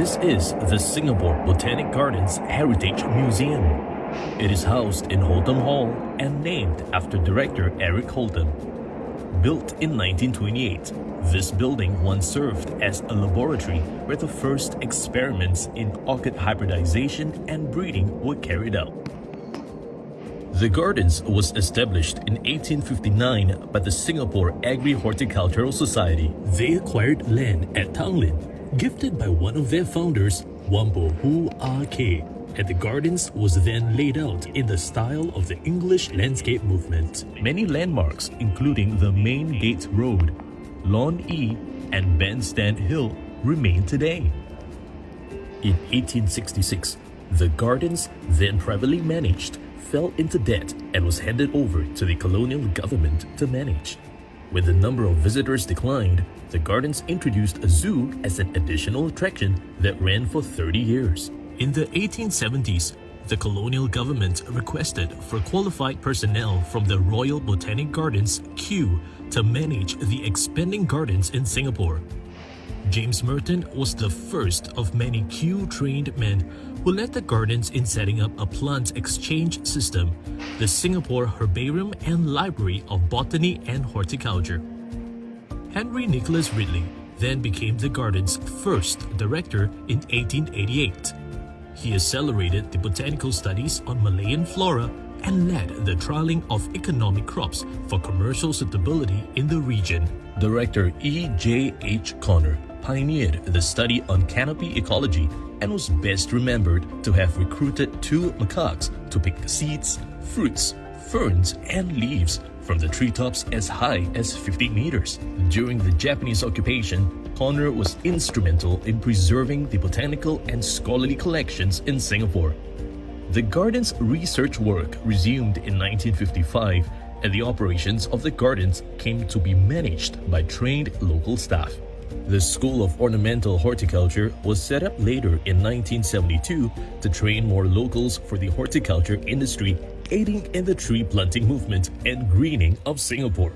This is the Singapore Botanic Gardens Heritage Museum. It is housed in Holtham Hall and named after director Eric Holtham. Built in 1928, this building once served as a laboratory where the first experiments in orchid hybridization and breeding were carried out. The gardens was established in 1859 by the Singapore Agri-Horticultural Society. They acquired land at Tanglin, gifted by one of their founders, Wampo Hu R.K., and the gardens was then laid out in the style of the English landscape movement. Many landmarks, including the Main Gate Road, Lawn E, and Bandstand Hill, remain today. In 1866, the gardens, then privately managed, fell into debt and was handed over to the colonial government to manage. When the number of visitors declined, the gardens introduced a zoo as an additional attraction that ran for 30 years. In the 1870s, the colonial government requested for qualified personnel from the Royal Botanic Gardens, Kew, to manage the expanding gardens in Singapore. James Merton was the first of many Kew-trained men who led the gardens in setting up a plant exchange system, the Singapore Herbarium and Library of Botany and Horticulture. Henry Nicholas Ridley then became the garden's first director in 1888. He accelerated the botanical studies on Malayan flora and led the trialing of economic crops for commercial suitability in the region. Director E.J.H. Connor pioneered the study on canopy ecology and was best remembered to have recruited 2 macaques to pick seeds, fruits, ferns, and leaves from the treetops as high as 50 meters. During the Japanese occupation, Connor was instrumental in preserving the botanical and scholarly collections in Singapore. The garden's research work resumed in 1955, and the operations of the gardens came to be managed by trained local staff. The School of Ornamental Horticulture was set up later in 1972 to train more locals for the horticulture industry, aiding in the tree planting movement and greening of Singapore.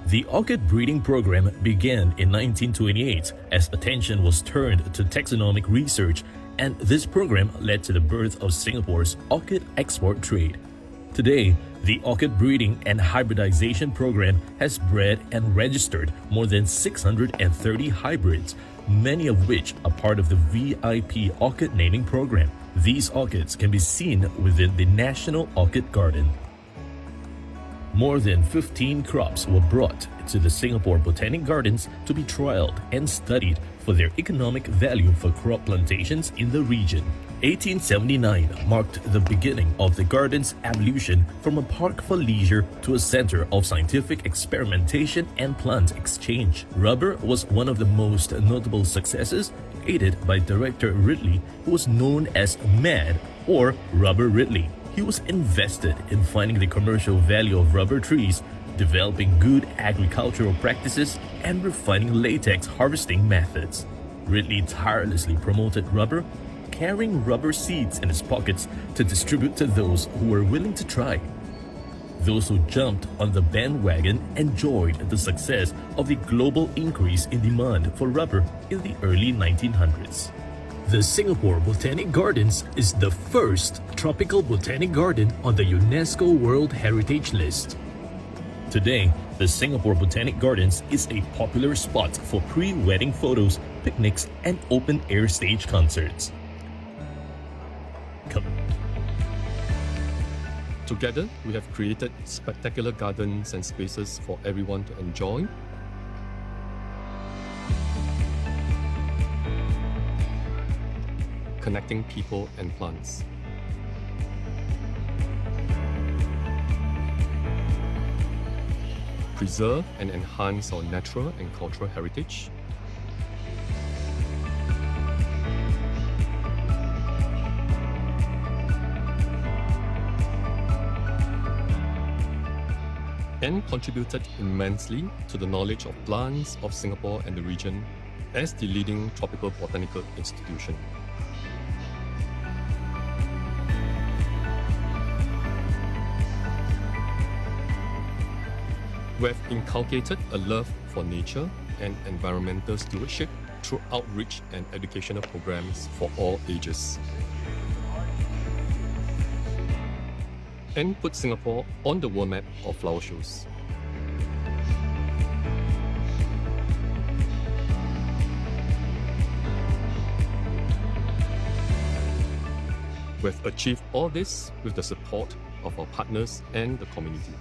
The orchid breeding program began in 1928 as attention was turned to taxonomic research, and this program led to the birth of Singapore's orchid export trade. Today, the orchid breeding and hybridization program has bred and registered more than 630 hybrids, many of which are part of the VIP orchid naming program. These orchids can be seen within the National Orchid Garden. More than 15 crops were brought to the Singapore Botanic Gardens to be trialed and studied for their economic value for crop plantations in the region. 1879 marked the beginning of the garden's evolution from a park for leisure to a center of scientific experimentation and plant exchange. Rubber was one of the most notable successes, aided by director Ridley, who was known as Mad or Rubber Ridley. He was invested in finding the commercial value of rubber trees, developing good agricultural practices, and refining latex harvesting methods. Ridley tirelessly promoted rubber, carrying rubber seeds in his pockets to distribute to those who were willing to try. Those who jumped on the bandwagon enjoyed the success of the global increase in demand for rubber in the early 1900s. The Singapore Botanic Gardens is the first tropical botanic garden on the UNESCO World Heritage List. Today, the Singapore Botanic Gardens is a popular spot for pre-wedding photos, picnics, and open-air stage concerts. Together, we have created spectacular gardens and spaces for everyone to enjoy. Connecting people and plants. Preserve and enhance our natural and cultural heritage. And contributed immensely to the knowledge of plants of Singapore and the region as the leading tropical botanical institution. We have inculcated a love for nature and environmental stewardship through outreach and educational programs for all ages, and put Singapore on the world map of flower shows. We've achieved all this with the support of our partners and the community.